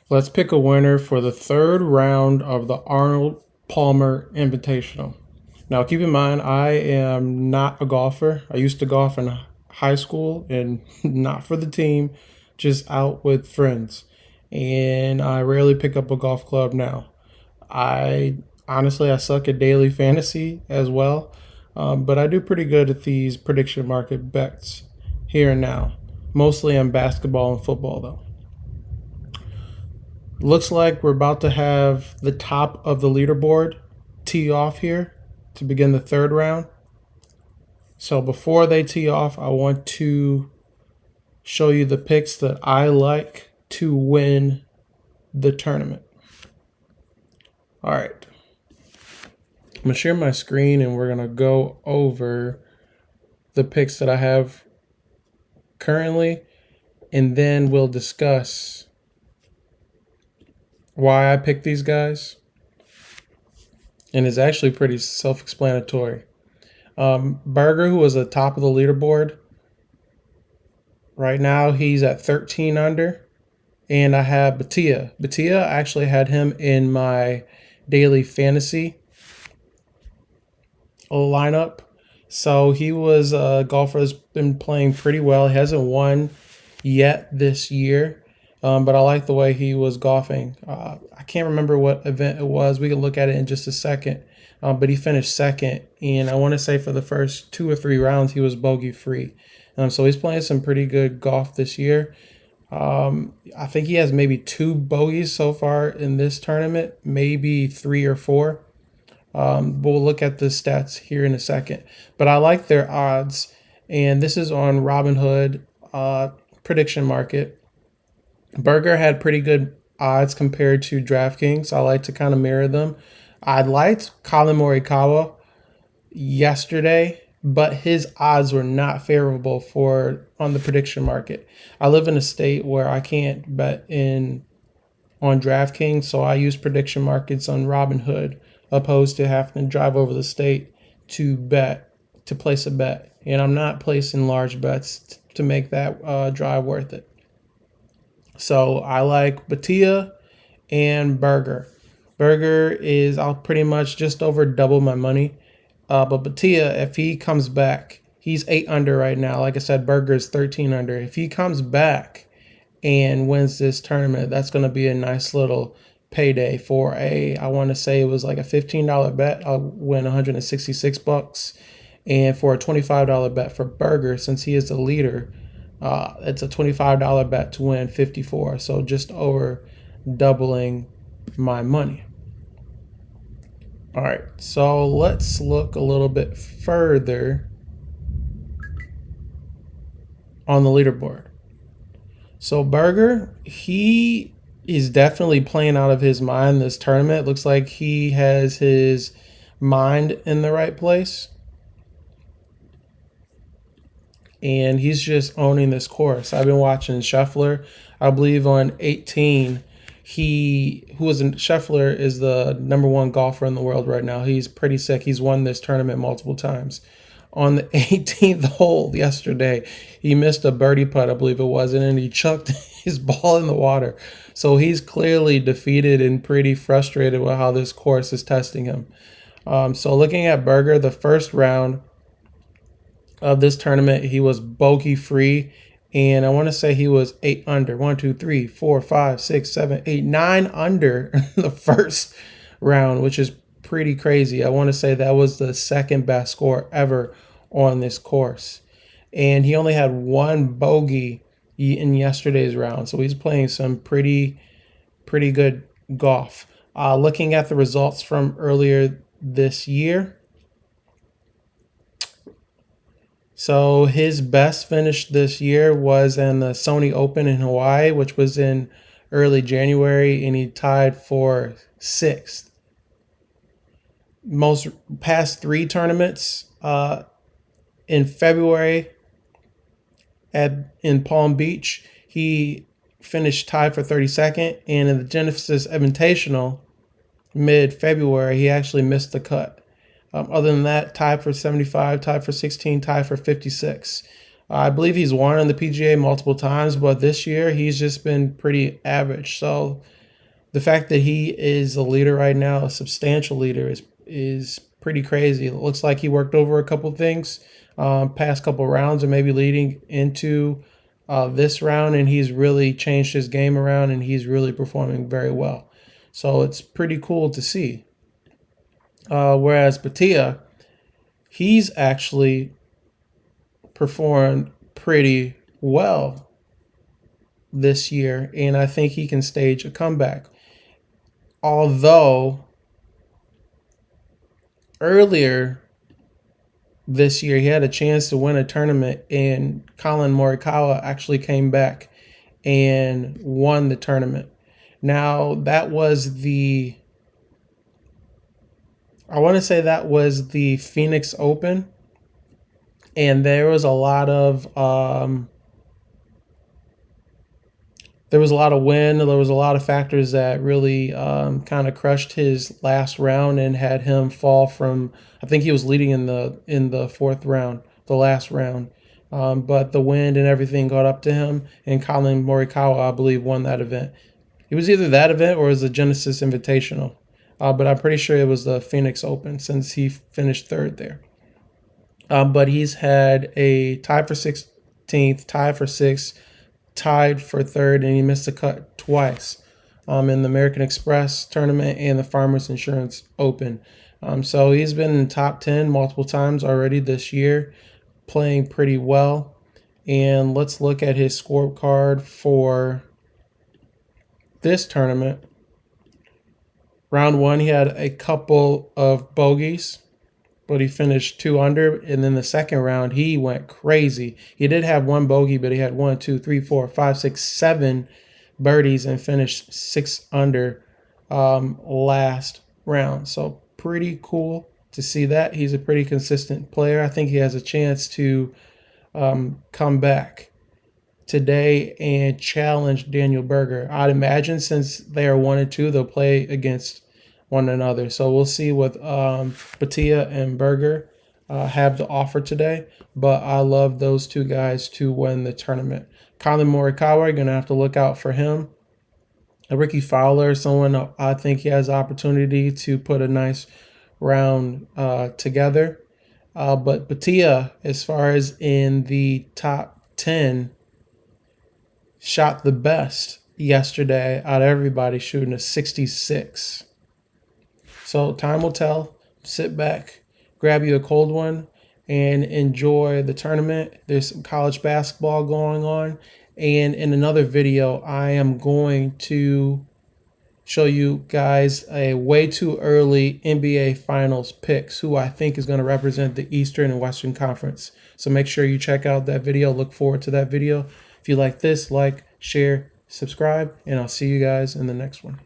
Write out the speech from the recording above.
Let's pick a winner for the third round of the Arnold Palmer Invitational. Now, keep in mind, I am not a golfer. I used to golf in high school and not for the team, just out with friends. And I rarely pick up a golf club now. I honestly, I suck at daily fantasy as well, but I do pretty good at these prediction market bets here and now, mostly on basketball and football, though. Looks like we're about to have the top of the leaderboard tee off here to begin the third round. So before they tee off, I want to show you the picks that I like to win the tournament. All right. I'm going to share my screen and we're going to go over the picks that I have currently, and then we'll discuss why I picked these guys. And it's actually pretty self-explanatory. Berger, who was the top of the leaderboard, right now he's at 13 under. And I have Batia. Batia, I actually had him in my daily fantasy lineup. So he was a golfer that's been playing pretty well. He hasn't won yet this year, but I like the way he was golfing. I can't remember what event it was. We can look at it in just a second. But he finished second, and I want to say for the first 2 or 3 rounds he was bogey free. So he's playing some pretty good golf this year. I think he has maybe 2 bogeys so far in this tournament, maybe 3 or 4. We'll look at the stats here in a second. But I like their odds, and this is on Robinhood prediction market. Berger had pretty good odds compared to DraftKings. I like to kind of mirror them. I liked Colin Morikawa yesterday, but his odds were not favorable for on the prediction market. I live in a state where I can't bet on DraftKings, so I use prediction markets on Robinhood, opposed to having to drive over the state to place a bet. And I'm not placing large bets to make that drive worth it. So I like Batia and Berger. Berger is, I'll pretty much just over double my money. But Batia, if he comes back, he's 8 under right now. Like I said, Berger is 13 under. If he comes back and wins this tournament, that's going to be a nice little payday for I want to say it was like a $15 bet. I'll win $166. And for a $25 bet for Berger, since he is the leader, it's a $25 bet to win 54. So just over doubling my money. All right, so let's look a little bit further on the leaderboard. So Berger, he is definitely playing out of his mind this tournament. It looks like he has his mind in the right place. And he's just owning this course. I've been watching Scheffler. I believe on 18, Scheffler is the #1 golfer in the world right now. He's pretty sick. He's won this tournament multiple times. On the 18th hole yesterday, he missed a birdie putt, I believe it was, and then he chucked his ball in the water. So he's clearly defeated and pretty frustrated with how this course is testing him. So looking at Berger, the first round of this tournament, he was bogey free, and I want to say he was 8 under. 1, 2, 3, 4, 5, 6, 7, 8, 9 under the first round, which is pretty crazy. I want to say that was the second best score ever on this course, and he only had 1 bogey in yesterday's round, so he's playing some pretty good golf. Looking at the results from earlier this year, so his best finish this year was in the Sony Open in Hawaii, which was in early January, and he tied for 6th. Most past 3 tournaments in February in Palm Beach, he finished tied for 32nd, and in the Genesis Invitational mid-February, he actually missed the cut. Other than that, tied for 75, tied for 16, tied for 56. I believe he's won on the PGA multiple times, but this year he's just been pretty average. So the fact that he is a leader right now, a substantial leader, is pretty crazy. It looks like he worked over a couple things, past couple rounds, and maybe leading into this round, and he's really changed his game around, and he's really performing very well. So it's pretty cool to see. Whereas Batia, he's actually performed pretty well this year, and I think he can stage a comeback. Although earlier this year he had a chance to win a tournament, and Colin Morikawa actually came back and won the tournament. Now that was the, I want to say that was the Phoenix Open, and there was a lot of wind. There was a lot of factors that really kind of crushed his last round and had him fall from. I think he was leading in the fourth round, the last round, but the wind and everything got up to him. And Colin Morikawa, I believe, won that event. It was either that event or it was the Genesis Invitational, but I'm pretty sure it was the Phoenix Open since he finished third there. But he's had a tie for 16th, tie for sixth, tied for third, and he missed the cut twice in the American Express tournament and the Farmers Insurance Open. So he's been in the top 10 multiple times already this year, playing pretty well. And let's look at his scorecard for this tournament. Round one, he had a couple of bogeys, but he finished 2 under. And then the second round, he went crazy. He did have one bogey, but he had 1, 2, 3, 4, 5, 6, 7 birdies and finished 6 under last round. So pretty cool to see that. He's a pretty consistent player. I think he has a chance to come back today and challenge Daniel Berger. I'd imagine since they are 1 and 2, they'll play against one another. So we'll see what Batia and Berger have to offer today. But I love those two guys to win the tournament. Colin Morikawa, going to have to look out for him. Ricky Fowler, someone I think he has the opportunity to put a nice round together. But Batia, as far as in the top 10, shot the best yesterday out of everybody, shooting a 66. So time will tell. Sit back, grab you a cold one, and enjoy the tournament. There's some college basketball going on. And in another video, I am going to show you guys a way too early NBA Finals picks, who I think is going to represent the Eastern and Western Conference. So make sure you check out that video. Look forward to that video. If you like this, like, share, subscribe, and I'll see you guys in the next one.